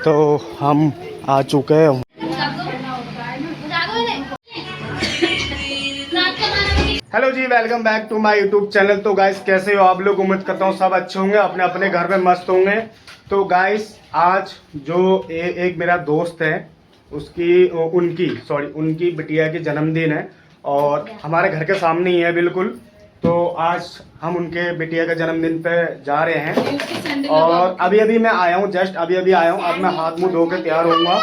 तो हम आ चुके हैं। Hello ji, welcome back to my YouTube channel. तो गाइस कैसे हो आप लोग? उम्मीद करता हूँ सब अच्छे होंगे, अपने अपने घर में मस्त होंगे। तो गाइस आज जो एक मेरा दोस्त है उनकी बिटिया की जन्मदिन है और हमारे घर के सामने ही है बिल्कुल। तो आज हम उनके बिटिया के जन्मदिन पे जा रहे हैं और अभी अभी मैं आया हूँ, जस्ट अभी अभी आया हूँ। अब मैं हाथ मुंह धो के तैयार होऊंगा।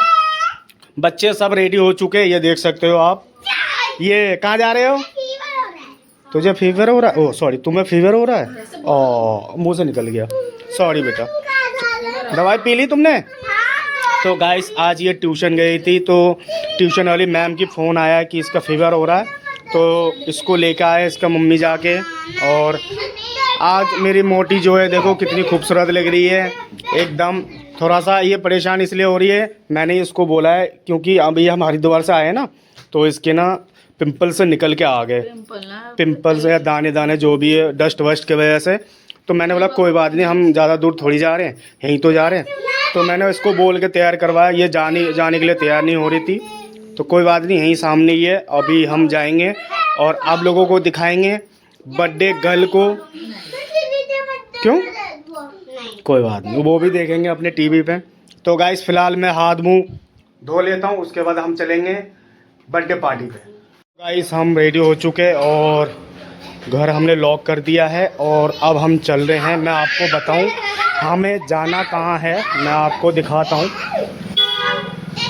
बच्चे सब रेडी हो चुके हैं, ये देख सकते हो आप। ये कहाँ जा रहे हो? तुझे फीवर हो रहा है? ओह सॉरी, तुम्हें फीवर हो रहा है? ओह मुंह से निकल गया, सॉरी बेटा। दवाई पी ली तुमने? तो गाइस आज ये ट्यूशन गई थी, तो ट्यूशन वाली मैम की फ़ोन आया कि इसका फीवर हो रहा है, तो इसको लेकर आए इसका मम्मी जाके। और आज मेरी मोटी जो है देखो कितनी खूबसूरत लग रही है एकदम। थोड़ा सा ये परेशान इसलिए हो रही है, मैंने इसको बोला है क्योंकि अभी हम हरिद्वार से आए हैं ना, तो इसके ना पिंपल से निकल के आ गए, पिंपल्स या दाने दाने जो भी है डस्ट वस्ट की वजह से। तो मैंने बोला कोई बात नहीं, हम ज़्यादा दूर थोड़ी जा रहे हैं, यहीं तो जा रहे हैं। तो मैंने इसको बोल के तैयार करवाया, ये जाने के लिए तैयार नहीं हो रही थी। तो कोई बात नहीं, यहीं सामने ही है, अभी हम जाएंगे और आप लोगों को दिखाएंगे बर्थडे गर्ल को। क्यों? कोई बात नहीं, वो भी देखेंगे अपने टीवी पे। तो गाइस फिलहाल मैं हाथ मुंह धो लेता हूँ, उसके बाद हम चलेंगे बर्थडे पार्टी पे। गाइस हम रेडी हो चुके हैं और घर हमने लॉक कर दिया है और अब हम चल रहे हैं। मैं आपको बताऊं हमें जाना कहाँ है, मैं आपको दिखाता हूँ।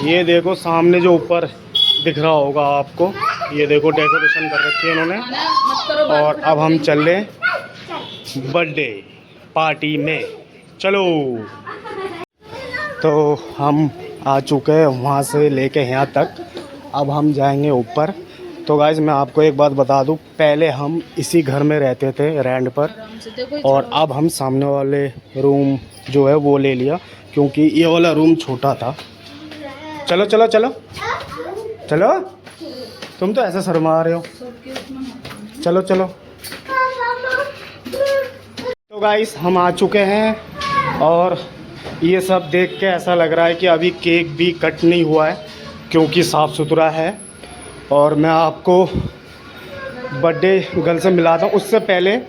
ये देखो सामने जो ऊपर दिख रहा होगा आपको, ये देखो डेकोरेशन कर रखी है उन्होंने। और अब हम चल रहे हैं बर्थडे पार्टी में, चलो। तो हम आ चुके हैं वहाँ से लेके यहाँ तक, अब हम जाएंगे ऊपर। तो गाइस मैं आपको एक बात बता दूं, पहले हम इसी घर में रहते थे रेंट पर, और अब हम सामने वाले रूम जो है वो ले लिया क्योंकि ये वाला रूम छोटा था। चलो चलो चलो चलो, तुम तो ऐसा शर्मा रहे हो, चलो चलो। तो गाइस हम आ चुके हैं और ये सब देख के ऐसा लग रहा है कि अभी केक भी कट नहीं हुआ है क्योंकि साफ़ सुथरा है। और मैं आपको बर्थडे गर्ल से मिलाता हूँ। उससे पहले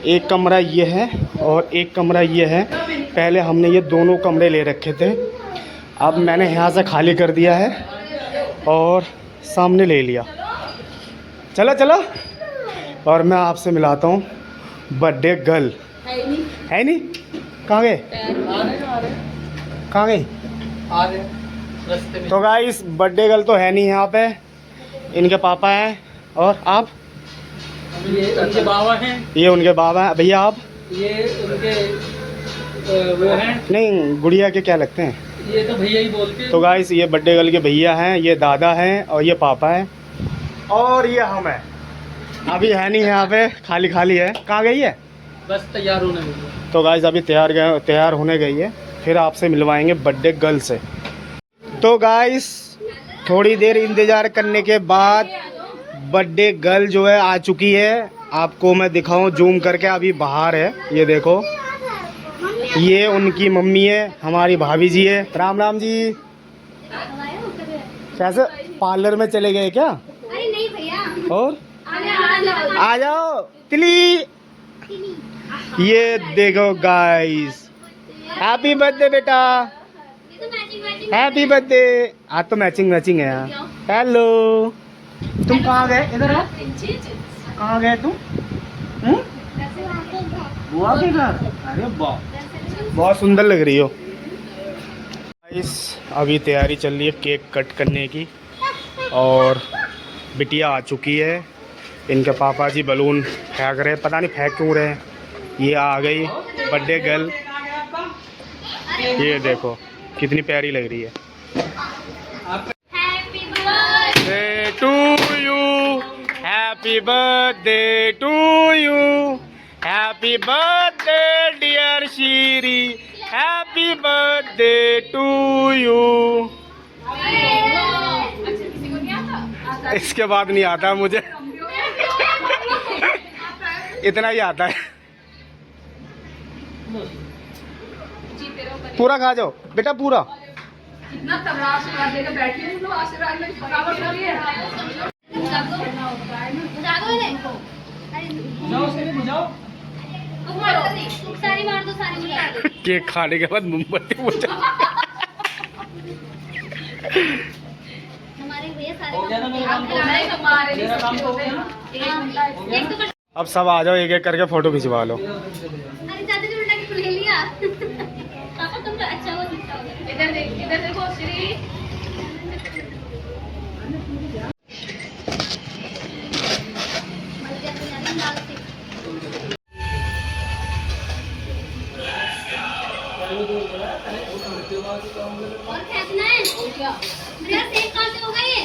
एक कमरा ये है और एक कमरा ये है। पहले हमने ये दोनों कमरे ले रखे थे, अब मैंने यहाँ से खाली कर दिया है और सामने ले लिया। चलो चलो, और मैं आपसे मिलाता हूँ बर्थडे गर्ल। है नहीं? कहाँ गए? कहाँ गई? तो गाइस बर्थडे गर्ल तो है नहीं यहाँ पे, इनके पापा हैं। और आप? ये उनके बाबा हैं। ये उनके बाबा हैं। भैया आप? ये उनके वो हैं। नहीं, गुड़िया के क्या लगते हैं? ये तो भैया ही बोलते हैं। तो गाइस ये बर्थडे गर्ल के भैया हैं, ये दादा हैं और ये पापा हैं और ये हम हैं। अभी है नहीं यहाँ पे, खाली खाली है। कहाँ गई है? बस तैयार होने गई। तो गाइस अभी तैयार होने गई है, फिर आपसे मिलवाएंगे बर्थडे गर्ल से। तो गाइस थोड़ी देर इंतज़ार करने के बाद बर्थडे गर्ल जो है आ चुकी है। आपको मैं दिखाऊं जूम करके, अभी बाहर है, ये देखो। ये उनकी मम्मी है, हमारी भाभी जी है। राम राम जी। कैसे पार्लर में चले गए क्या? अरे नहीं भैया, और आ जाओ तिली। ये देखो गाइस, हैप्पी बर्थडे बेटा, हैप्पी बर्थडे। आज तो मैचिंग मैचिंग है यार। हेलो, तुम कहाँ गए? इधर आओ। कहाँ गए तुम? बुआ के घर? अरे वाह, बहुत सुंदर लग रही हो। इस अभी तैयारी चल रही है केक कट करने की और बिटिया आ चुकी है। इनके पापा जी बलून फेंक रहे हैं, पता नहीं फेंक क्यों रहे हैं। ये आ गई बर्थडे गर्ल, ये देखो कितनी प्यारी लग रही है। Happy to you, happy birthday to you, happy birthday dear Shiri, happy birthday to you. इसके बाद नहीं आता मुझे इतना ही आता है। पूरा खा जाओ बेटा, पूरा। इतना तगड़ा आशीर्वाद लेकर बैठी हूँ, तो आशीर्वाद में थकावट हो रही है। सारी मार दो, सारी बुला दो। केक खाने के बाद मोमबत्ती बुझा। हमारे भैया सारे हो गया ना मेरा काम? हमारे लिए मेरा काम सबके तो हो होते गया हैं। ना? एक घंटा एक तो कर- अब सब आ जाओ, एक एक करके फोटो खिंचवा लो। अरे चाचा जी उल्टा के ले लिया। पापा तुम तो अच्छा हो दिखता हो। इधर देखो श्री। और खेचना है मेरा सेब कहाँ से होगा ये?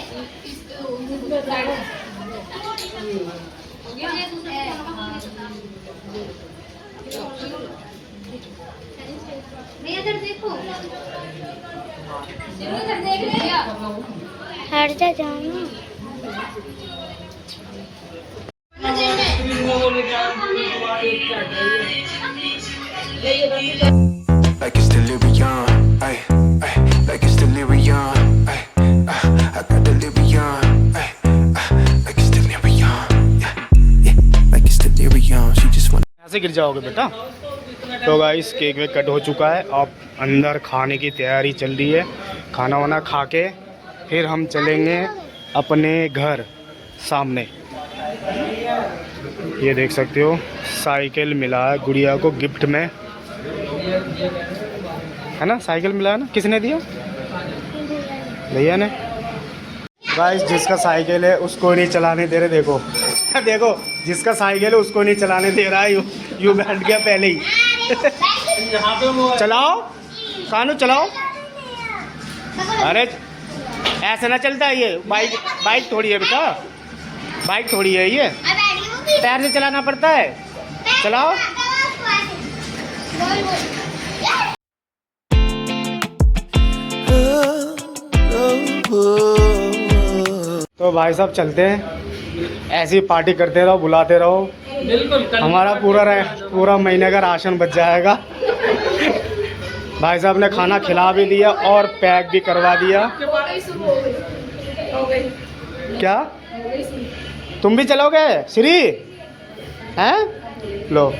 भैया इधर देखो, इधर देख ले। हट जा जाना। Like it's delirium, ay, ay, like it's delirium, ay, I got delirium, ay, like it's delirium, yeah, yeah, like it's delirium. She just wanna. यहाँ से गिर जाओगे बेटा। तो गाइस केक वेक कट हो चुका है, अब अंदर खाने की तैयारी चल रही है। खाना वाना खा के फिर हम चलेंगे अपने घर सामने। ये देख सकते हो साइकिल मिला है गुड़िया को गिफ्ट में, है ना? साइकिल मिला है ना? किसने दिया? भैया ने। गाइस जिसका साइकिल है उसको नहीं चलाने दे रहे। देखो देखो, जिसका साइकिल है उसको नहीं चलाने दे रहा है। यू बैठ गया पहले ही। यहाँ पे वो चलाओ कानू, चलाओ। अरे ऐसा ना चलता है ये। बाइक थोड़ी है बेटा, बाइक थोड़ी है ये, पैर से चलाना पड़ता है। चलाओ। तो भाई साहब चलते हैं, ऐसी पार्टी करते रहो, बुलाते रहो। बिल्कुल हमारा पूरा महीने का राशन बच जाएगा। भाई साहब ने खाना खिला भी दिया और पैक भी करवा दिया। हो गई। क्या तुम भी चलोगे श्री? हैं? लो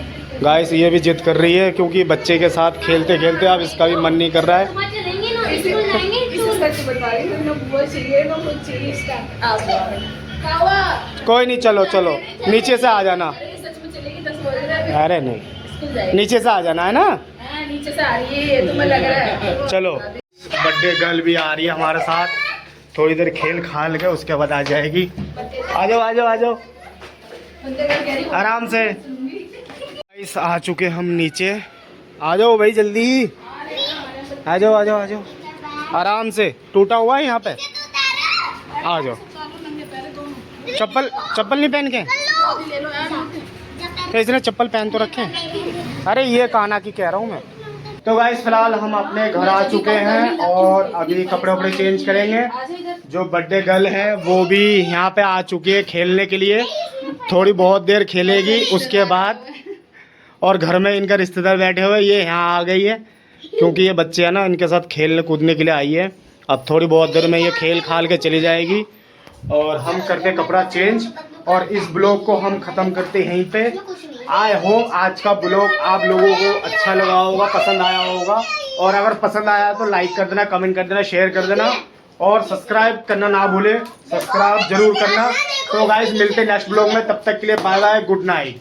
गाइस ये भी जिद कर रही है क्योंकि बच्चे के साथ खेलते खेलते अब इसका भी मन नहीं कर रहा है। वहाँ चलेंगे ना, स्कूल जाएंगे। इसे सच बता रही हूँ, ना बुआ चाहिए ना कुछ चाहिए इसका। कोई नहीं, चलो चलो नीचे से आ जाना। सच में चलेगी 10 बजे अरे नहीं, स्कूल जाएगी। नीचे से आ जाना है ना। हाँ, नीचे से आ रही है, ये तुम्हें लग रहा है। चलो बर्थडे गर्ल भी आ रही है हमारे साथ, थोड़ी देर खेल खाल के उसके बाद आ जाएगी। आ जाओ आ जाओ आ जाओ आराम से। गाइस आ चुके हम नीचे, आ जाओ भाई जल्दी, आ जाओ आ जाओ आ जाओ। आराम से, टूटा हुआ है यहाँ पे, आ जाओ। चप्पल नहीं पहन के? तो इसने चप्पल पहन तो रखे। अरे ये काना की कह रहा हूँ मैं। तो गाइस फिलहाल हम अपने घर आ चुके हैं और अभी कपड़े वपड़े चेंज करेंगे। जो बर्थडे गर्ल है वो भी यहाँ पे आ चुकी है खेलने के लिए, थोड़ी बहुत देर खेलेगी उसके बाद। और घर में इनका रिश्तेदार बैठे हुए, ये यहाँ आ गई है क्योंकि ये बच्चे हैं ना, इनके साथ खेलने कूदने के लिए आई है। अब थोड़ी बहुत देर में ये खेल खाल के चली जाएगी और हम करते कपड़ा चेंज और इस ब्लॉग को हम ख़त्म करते यहीं पे। आई होप आज का ब्लॉग आप लोगों को अच्छा लगा होगा, पसंद आया होगा। और अगर पसंद आया तो लाइक कर देना, कमेंट कर देना, शेयर कर देना और सब्सक्राइब करना ना भूले, सब्सक्राइब जरूर करना। तो गाइस मिलते हैं नेक्स्ट ब्लॉग में, तब तक के लिए बाय बाय, गुड नाइट।